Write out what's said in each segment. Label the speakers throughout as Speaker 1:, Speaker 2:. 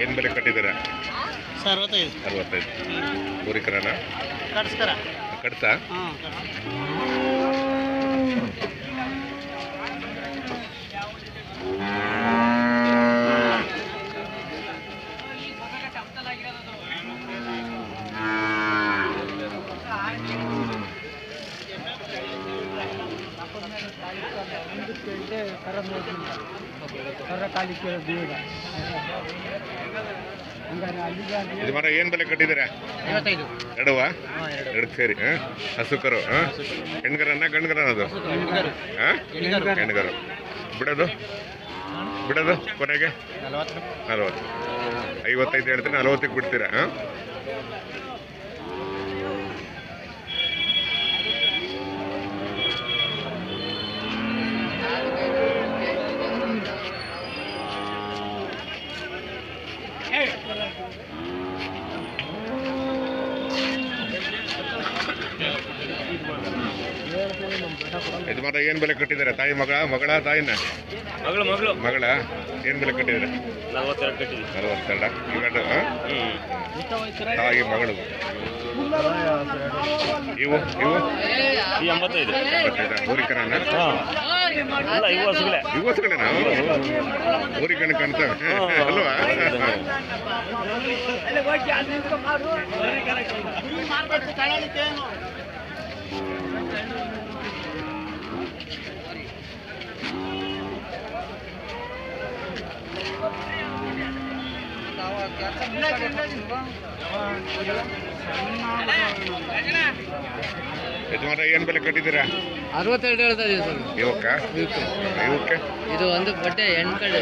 Speaker 1: ಏನು ಬೆಲೆ ಕಟ್ಟಿದ್ದೀರಾ?
Speaker 2: 65
Speaker 1: ಊರಿಕರನ ಕಟ್ತಾ? ಇದು ಮರ ಏನು ಬೆಲೆ ಕಟ್ಟಿದ್ದೀರಾ?
Speaker 2: 55
Speaker 1: ಎರಡುವಾ? ಎರಡಕ್ಕೆ ಸೇರಿ ಹಸುಕರು ಹೆಣ್ಗರನ್ನ ಗಂಡ್ಗರನ ಅದು ಹೆಣ್ಗರು ಬಿಡೋದು ಕೊನೆಗೆ 40 55 ಹೇಳ್ತೀನಿ 40ಕ್ಕೆ ಬಿಡ್ತೀರಾ? ಇದು ಮಾತ್ರ ಏನು ಬೆಲೆ ಕಟ್ಟಿದ್ದಾರೆ? ತಾಯಿ ಮಗಳ ತಾಯಿನ ಮಗಳ ಏನು ಬೆಲೆ ಕಟ್ಟಿದ್ದಾರೆ? 42 ಇವೆರಡು ತಾಯಿ ಮಗಳು. ಇವು 85 ಊರಿಕರನ ಇವು ಹಸುಗಳೇನಾ? ಊರಿಕಣ ಕಾಣ್ತವೆ ಅಲ್ವಾ? ಯಜಮಾನ ಏನು ಬೆಲೆ ಕಟ್ಟಿದ್ದೀರಾ?
Speaker 2: 62 ಹೇಳ್ತಾ ಇದೀವಿ ಸರ್.
Speaker 1: ಇವಕ್ಕೆ
Speaker 2: ಇದು ಒಂದು ಬಟ್ಟೆ ಹೆಣ್ಕಡೆ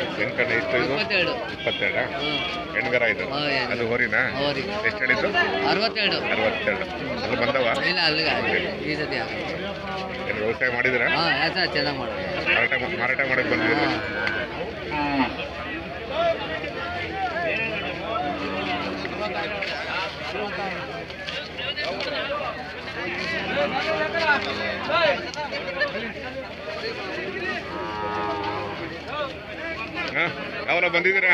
Speaker 1: ಇಷ್ಟು ಇದು 22 ಹೆಣ್ಗರ ಇದು ಅದು ಹೋರಿನಾ? ಎಷ್ಟು ಹೇಳಿದ್ದು? 62 ಅದು ಬಂದವ?
Speaker 2: ಇಲ್ಲ ಅಲ್ಲಿಗೆ ಈ ಸತಿ
Speaker 1: ಏನು ವ್ಯವಸಾಯ ಮಾಡಿದಿರಾ?
Speaker 2: ಚೆನ್ನಾಗಿ ಮಾಡಿ
Speaker 1: ಮಾರಾಟ ಮಾಡಕ್ಕೆ ಬಂದಿದ್ದೀರಾ? ಯಾವಲ ಬಂದಿದ್ದೀರಾ?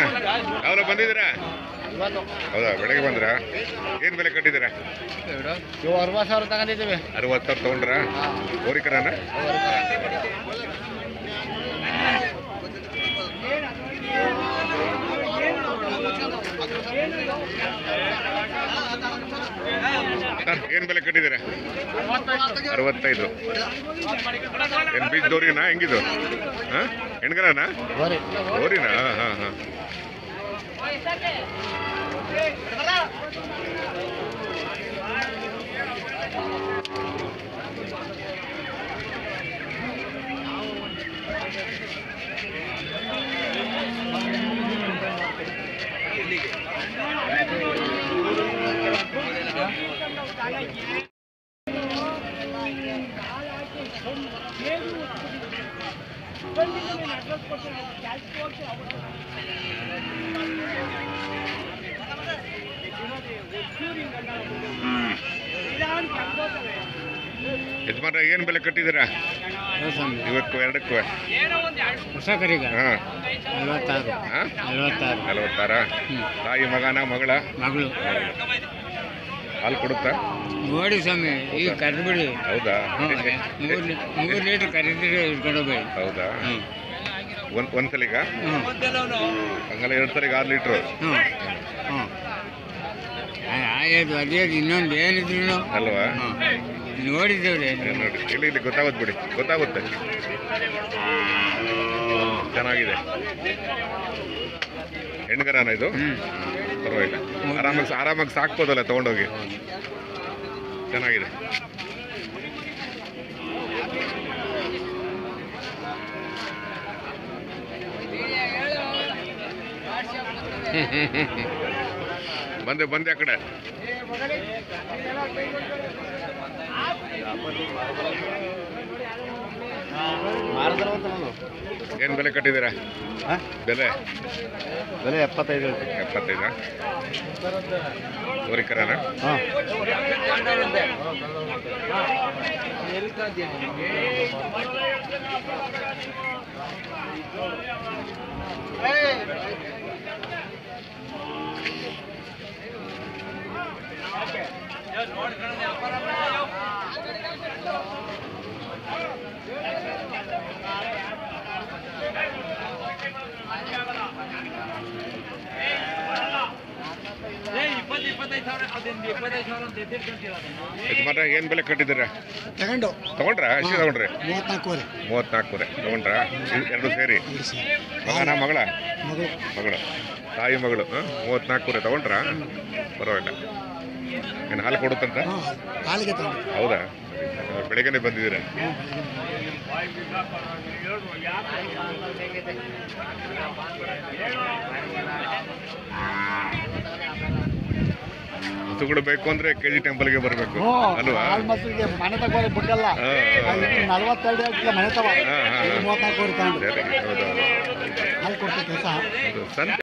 Speaker 1: ಹೌದಾ? ಬೆಳಗ್ಗೆ ಬಂದ್ರಾ? ಏನು ಬೆಲೆ ಕಟ್ಟಿದ್ದೀರಾ?
Speaker 2: 60,000 ತಗೊಂಡಿದ್ದೀವಿ.
Speaker 1: 60,000 ತೊಗೊಂಡ್ರಾ? ಊರಿಕರನ ಏನು ಬೆಲೆ ಕಟ್ಟಿದ್ದೀರಾ? 65 ಏನು ಬೀಜದವ್ರಿನಾ? ಹೆಂಗಿದು ಹೆಣ್ಗರನ ಓರಿನಾ? ಹಾಂ ಯಜಮಾನ ಏನು ಬೆಲೆ ಕಟ್ಟಿದ್ದೀರಾ? ಇವಕ್ಕೂ ಎರಡಕ್ಕೂ
Speaker 2: ಹೊಸ ಕರಿಗ
Speaker 1: 46 ತಾಯಿ ಮಗನ ಮಗಳ ಹಾಲು ಕೊಡುತ್ತಾ?
Speaker 2: ನೋಡಿ ಸ್ವಾಮಿ ಈಗ ಕರೆದ್ಬಿಡಿ.
Speaker 1: ಹೌದಾ?
Speaker 2: 3 ಲೀಟ್ರ್ ಕರೆದಿದ್ರೆ ಇಟ್ಕೊಂಡು ಹೋಗ್ಬೇಡಿ.
Speaker 1: ಹೌದಾ? ಒಂದ್ಸಲಿಗ ಹಂಗಲ್ಲ 2 ಸಲಿಗೆ 6 ಲೀಟ್ರು
Speaker 2: ಆಯ್ತು. ಅದೇ ಇನ್ನೊಂದು ಏನಿದ್ರು
Speaker 1: ಅಲ್ವಾ?
Speaker 2: ನೋಡಿದ್ದೇವೆ
Speaker 1: ನೋಡಿ ಇಲ್ಲಿ ಗೊತ್ತಾಗುತ್ತೆ ಬಿಡಿ, ಗೊತ್ತಾಗುತ್ತೆ. ಚೆನ್ನಾಗಿದೆ ಹೆಣ್ಗರನ ಇದು? ಪರವಾಗಿಲ್ಲ, ಆರಾಮಾಗಿ ಸಾಕ್ಬೋದಲ್ಲ ತೊಗೊಂಡೋಗಿ. ಚೆನ್ನಾಗಿದೆ. ಬಂದೆ ಆ ಕಡೆ. ಏನು ಬೆಲೆ ಕಟ್ಟಿದ್ದೀರಾ? ಬೆಲೆ
Speaker 2: 75.
Speaker 1: 75 ಊರಿಕರನ? ಯಜಮಾನ ಏನು ಬೆಲೆ ಕಟ್ಟಿದ್ದೀರಾ? ತಗೊಂಡ್ರಾ? ಎಷ್ಟು ತಗೊಂಡ್ರಿ? 34 ತಗೊಂಡ್ರಾ? ಎರಡು ಸೇರಿ ಮಗನ ಮಗಳ? ಮಗಳು, ತಾಯಿ ಮಗಳು. 34 ತಗೊಂಡ್ರಾ? ಪರವಾಗಿಲ್ಲ. ಏನು ಹಾಲು ಕೊಡುತ್ತಂತ? ಹೌದಾ? ಬೆಳಿಗ್ಗೆನೆ ಬಂದಿದ್ದೀರಾ? ಹಸುಗಳು ಬೇಕು ಅಂದ್ರೆ KG ಟೆಂಪಲ್ಗೆ ಬರಬೇಕು ಅಲ್ವಾ?
Speaker 3: ಮನೆ ತಗೋದು ಬಿಟ್ಟಲ್ಲ 42 ಮನೆ ತಗೋ 34
Speaker 1: ಹೌದೌದು.
Speaker 3: ಹಾಲು ಕೊಡ್ತೈತೆ.